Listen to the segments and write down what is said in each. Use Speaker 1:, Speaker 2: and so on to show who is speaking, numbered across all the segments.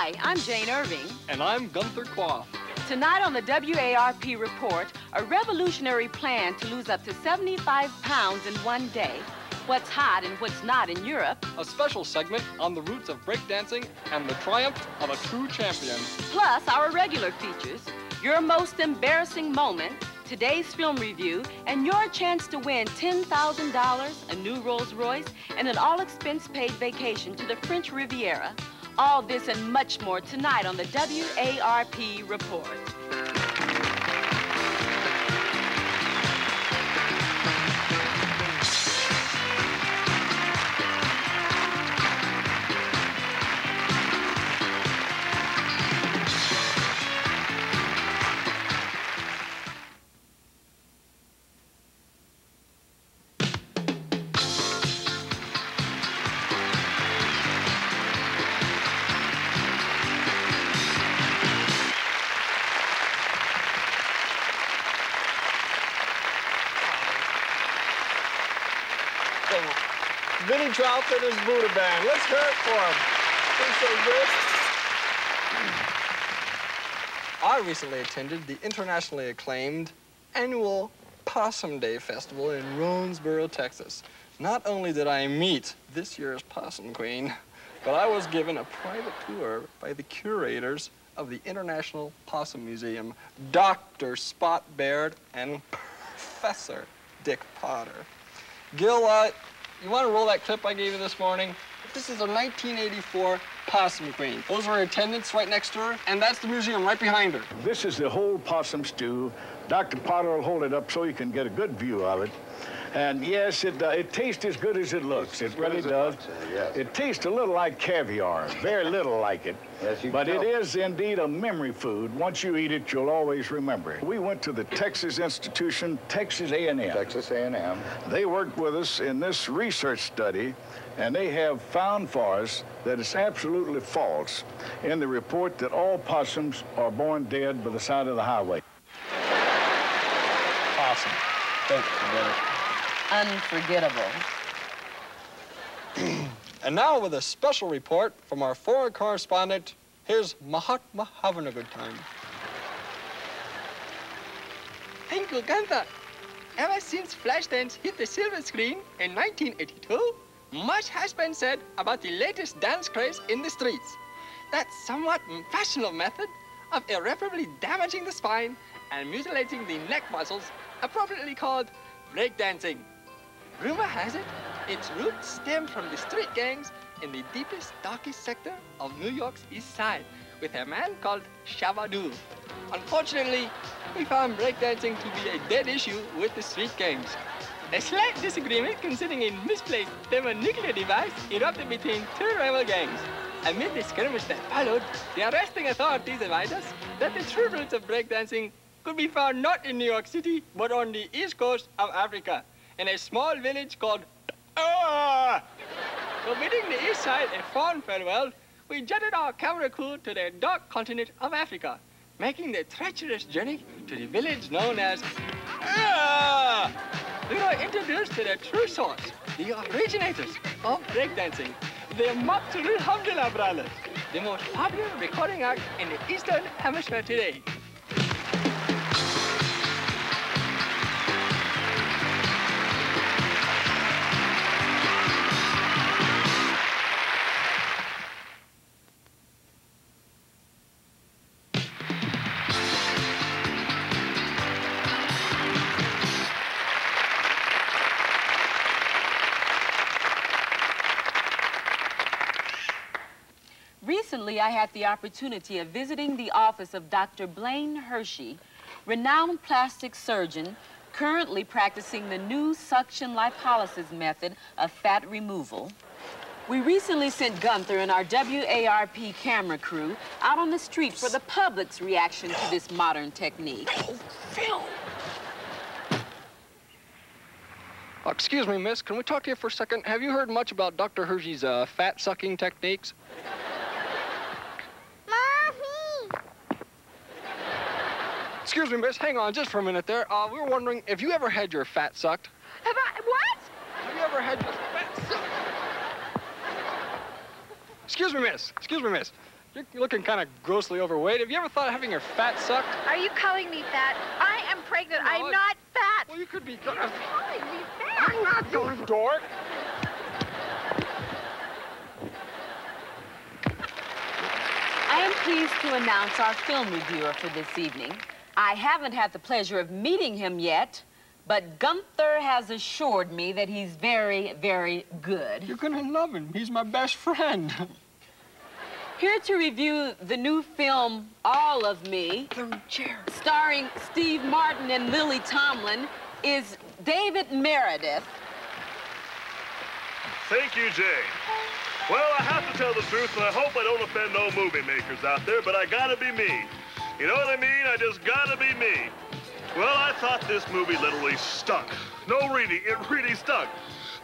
Speaker 1: Hi, I'm Jane Irving.
Speaker 2: And I'm Gunther Quaff.
Speaker 1: Tonight on the W.A.R.P. report, a revolutionary plan to lose up to 75 pounds in one day. What's hot and what's not in Europe.
Speaker 2: A special segment on the roots of breakdancing and the triumph of a true champion.
Speaker 1: Plus our regular features, your most embarrassing moment, today's film review, and your chance to win $10,000, a new Rolls Royce, and an all-expense-paid vacation to the French Riviera. All this and much more tonight on the W.A.R.P. report.
Speaker 3: Vinnie Trout and his Buddha Band. Let's hear it for him. He's so good. I recently attended the internationally acclaimed annual Possum Day Festival in Ronesboro, Texas. Not only did I meet this year's Possum Queen, but I was given a private tour by the curators of the International Possum Museum, Dr. Spot Baird and Professor Dick Potter. Gil, you want to roll that clip I gave you this morning? This is a 1984 Possum Queen. Those are her attendants right next to her, and that's the museum right behind her.
Speaker 4: This is the whole possum stew. Dr. Potter will hold it up so you can get a good view of it. And yes, it tastes as good as it looks. It really does.
Speaker 5: Yes.
Speaker 4: It tastes a little like caviar, very little like it.
Speaker 5: Yes, you
Speaker 4: but
Speaker 5: can
Speaker 4: it
Speaker 5: tell.
Speaker 4: is indeed a memory food. Once you eat it, you'll always remember it. We went to the Texas institution, Texas A&M.
Speaker 5: Texas A&M.
Speaker 4: They worked with us in this research study, and they have found for us that it's absolutely false in the report that all possums are born dead by the side of the highway.
Speaker 3: Possum. Don't forget it.
Speaker 1: Unforgettable.
Speaker 3: And now with a special report from our foreign correspondent, here's Mahatma having a good time.
Speaker 6: Thank you, Gunther. Ever since Flashdance hit the silver screen in 1982, much has been said about the latest dance craze in the streets. That somewhat fashionable method of irreparably damaging the spine and mutilating the neck muscles, appropriately called breakdancing. Rumor has it, its roots stem from the street gangs in the deepest, darkest sector of New York's East Side, with a man called Shabba-Doo. Unfortunately, we found breakdancing to be a dead issue with the street gangs. A slight disagreement concerning a misplaced thermonuclear device erupted between two rival gangs. Amid the skirmish that followed, the arresting authorities advised us that the true roots of breakdancing could be found not in New York City, but on the east coast of Africa, in a small village called So bidding the east side a fond farewell, we jetted our camera crew to the dark continent of Africa, making the treacherous journey to the village known as We were introduced to the true source, the originators of breakdancing, the Matsuru Hamdullah brothers, the most popular recording act in the Eastern Hemisphere today.
Speaker 1: Recently, I had the opportunity of visiting the office of Dr. Blaine Hershey, renowned plastic surgeon, currently practicing the new suction lipolysis method of fat removal. We recently sent Gunther and our W.A.R.P. camera crew out on the street for the public's reaction to this modern technique.
Speaker 3: Phil! Excuse me, miss, can we talk to you for a second? Have you heard much about Dr. Hershey's fat-sucking techniques? Excuse me, miss, hang on just for a minute there. We were wondering if you ever had your fat sucked.
Speaker 1: Have I? What?
Speaker 3: Have you ever had your fat sucked? Excuse me, miss. Excuse me, miss. you're looking kind of grossly overweight. Have you ever thought of having your fat sucked?
Speaker 5: Are you calling me fat? I am pregnant.
Speaker 3: No,
Speaker 5: I'm not fat.
Speaker 3: Well, you could be.
Speaker 5: You're calling me fat.
Speaker 3: I'm not going, dork.
Speaker 1: I am pleased to announce our film reviewer for this evening. I haven't had the pleasure of meeting him yet, but Gunther has assured me that he's very, very good.
Speaker 3: You're gonna love him. He's my best friend.
Speaker 1: Here to review the new film, All of Me, starring Steve Martin and Lily Tomlin, is David Meredith.
Speaker 7: Thank you, Jane. Well, I have to tell the truth, and I hope I don't offend no movie makers out there, but I gotta be me. You know what I mean? I just gotta be me. Well, I thought this movie literally stunk. No, really, it really stunk.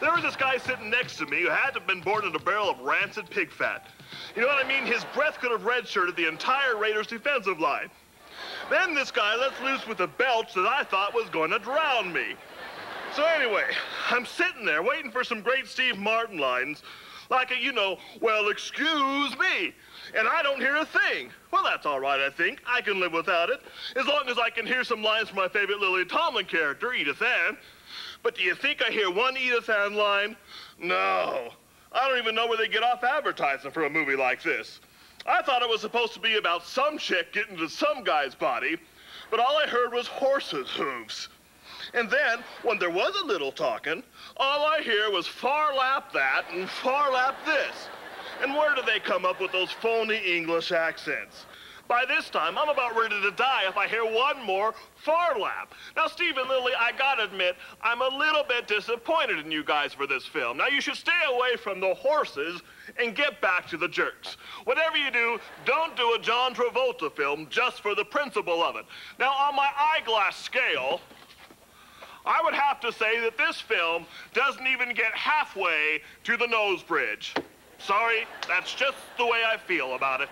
Speaker 7: There was this guy sitting next to me who had to have been born in a barrel of rancid pig fat. You know what I mean? His breath could have redshirted the entire Raiders' defensive line. Then this guy lets loose with a belch that I thought was going to drown me. So anyway, I'm sitting there waiting for some great Steve Martin lines, like a, you know, well, excuse me, and I don't hear a thing. Well, that's all right, I think. I can live without it, as long as I can hear some lines from my favorite Lily Tomlin character, Edith Ann. But do you think I hear one Edith Ann line? No. I don't even know where they get off advertising for a movie like this. I thought it was supposed to be about some chick getting into some guy's body, but all I heard was horses' hooves. And then, when there was a little talking, all I hear was far lap that and far lap this. And where do they come up with those phony English accents? By this time, I'm about ready to die if I hear one more far lap. Now, Steve and Lily, I gotta admit, I'm a little bit disappointed in you guys for this film. Now, you should stay away from the horses and get back to the jerks. Whatever you do, don't do a John Travolta film just for the principle of it. Now, on my eyeglass scale, I would have to say that this film doesn't even get halfway to the nose bridge. Sorry, that's just the way I feel about it.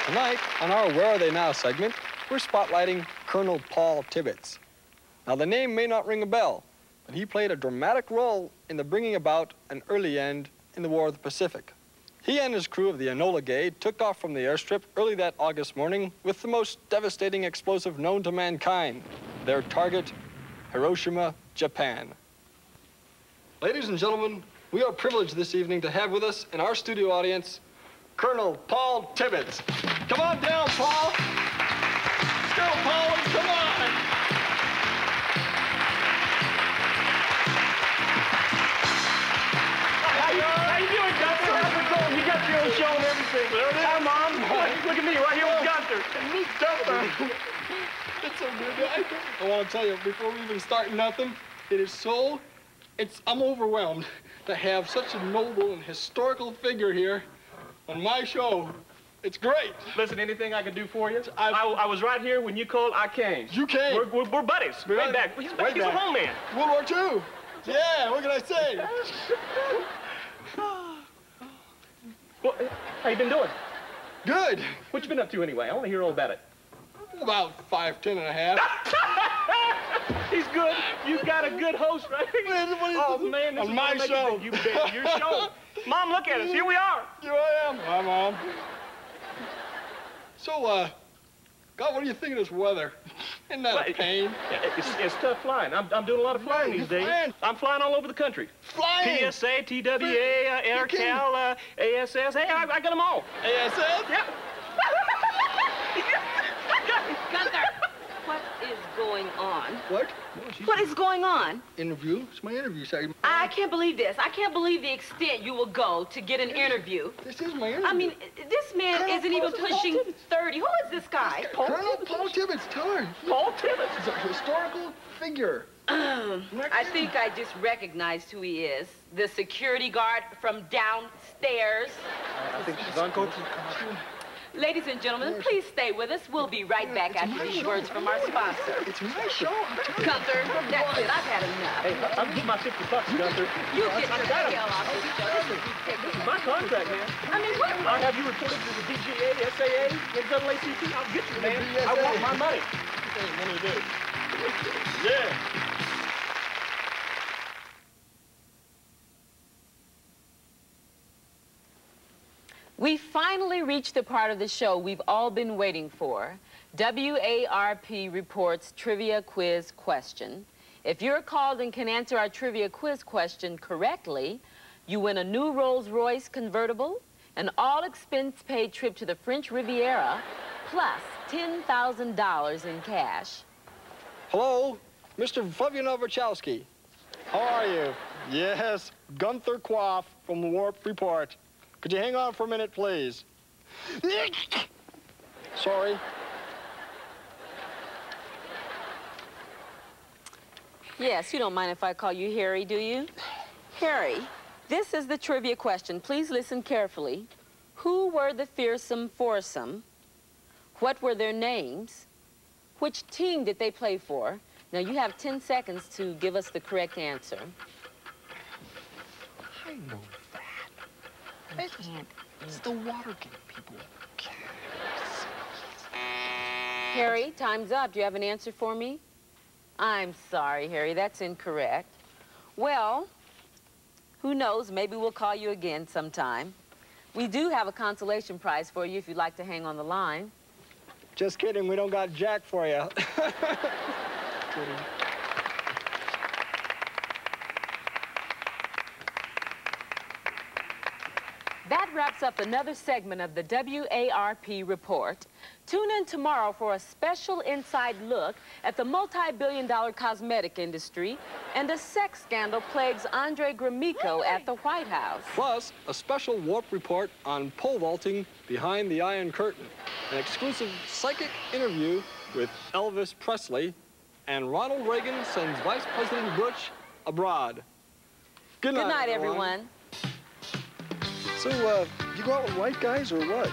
Speaker 3: Tonight, on our Where Are They Now segment, we're spotlighting Colonel Paul Tibbets. Now, the name may not ring a bell, but he played a dramatic role in the bringing about an early end in the War of the Pacific. He and his crew of the Enola Gay took off from the airstrip early that August morning with the most devastating explosive known to mankind, their target, Hiroshima, Japan. Ladies and gentlemen, we are privileged this evening to have with us in our studio audience, Colonel Paul Tibbets. Come on down, Paul. Let's go, Paul. Come on.
Speaker 8: How you doing, Gunther? How's it going? You got your own show and everything. Hi, Mom. Look at me, right here with Gunther. And me, Gunther.
Speaker 3: That's so good. I want to tell you, before we even start nothing, I'm overwhelmed to have such a noble and historical figure here on my show. It's great.
Speaker 8: Listen, anything I can do for you? I was right here when you called. I came.
Speaker 3: You came.
Speaker 8: We're buddies. Way back. He's a home man.
Speaker 3: World War II. Yeah, what can I say?
Speaker 8: Well, how you been doing?
Speaker 3: Good.
Speaker 8: What you been up to anyway? I want to hear all about it.
Speaker 3: About 5'10" and a half.
Speaker 8: He's good. You got a good host, right? Oh, man, this
Speaker 3: on
Speaker 8: is
Speaker 3: my show.
Speaker 8: You bet. Your show. Mom, look at us. Here we are.
Speaker 3: Here I am. Hi, Mom. So, God, what do you think of this weather? Isn't that a pain?
Speaker 8: It's tough flying. I'm doing a lot of flying these days.
Speaker 3: Flying?
Speaker 8: I'm flying all over the country.
Speaker 3: Flying?
Speaker 8: PSA, TWA, AirCal, ASS. Hey, I got them all.
Speaker 3: ASS?
Speaker 8: Yeah.
Speaker 1: Gunther, what is going on?
Speaker 3: What?
Speaker 1: What is going on?
Speaker 3: Interview? It's my interview, sorry.
Speaker 1: I can't believe this. I can't believe the extent you will go to get an interview.
Speaker 3: This is my interview.
Speaker 1: I mean, this man
Speaker 3: Colonel
Speaker 1: isn't even
Speaker 3: Paul
Speaker 1: pushing
Speaker 3: Tibbets.
Speaker 1: 30. Who is this guy?
Speaker 3: Colonel Paul Tibbets, tell her.
Speaker 8: Paul Tibbets.
Speaker 3: He's a historical figure.
Speaker 1: I think I just recognized who he is. The security guard from downstairs.
Speaker 8: I think she's on coach.
Speaker 1: Ladies and gentlemen, please stay with us. We'll be right back after these words from our sponsor.
Speaker 3: It's my show.
Speaker 1: Gunther, that's it. I've had enough.
Speaker 8: Hey, I'll get my $50, Gunther.
Speaker 1: You get the hell off this show. This is ridiculous.
Speaker 8: This is my contract, man.
Speaker 1: I mean, what?
Speaker 8: I'll have you reported to the DGA, SAA, NAACP. I'll get you, man. I want my money.
Speaker 3: Money, dude.
Speaker 8: Yeah.
Speaker 1: We finally reached the part of the show we've all been waiting for. W.A.R.P. reports trivia quiz question. If you're called and can answer our trivia quiz question correctly, you win a new Rolls-Royce convertible, an all-expense-paid trip to the French Riviera, plus $10,000 in cash.
Speaker 3: Hello, Mr. Fovyanovachowski. How are you? Yes, Gunther Quaff from the W.A.R.P. report. Could you hang on for a minute, please? Sorry.
Speaker 1: Yes, you don't mind if I call you Harry, do you? Harry, this is the trivia question. Please listen carefully. Who were the fearsome foursome? What were their names? Which team did they play for? Now, you have 10 seconds to give us the correct answer.
Speaker 3: I know that. I can't. It's the Watergate people.
Speaker 1: Harry, time's up. Do you have an answer for me? I'm sorry, Harry. That's incorrect. Well, who knows? Maybe we'll call you again sometime. We do have a consolation prize for you if you'd like to hang on the line.
Speaker 3: Just kidding. We don't got Jack for you. Kidding.
Speaker 1: That wraps up another segment of the W.A.R.P. report. Tune in tomorrow for a special inside look at the multi-billion-dollar cosmetic industry and a sex scandal plagues Andre Gromyko at the White House.
Speaker 3: Plus, a special W.A.R.P. report on pole vaulting behind the Iron Curtain, an exclusive psychic interview with Elvis Presley, and Ronald Reagan sends Vice President Bush abroad. Good night,
Speaker 1: everyone.
Speaker 9: So, you go out with white guys or what?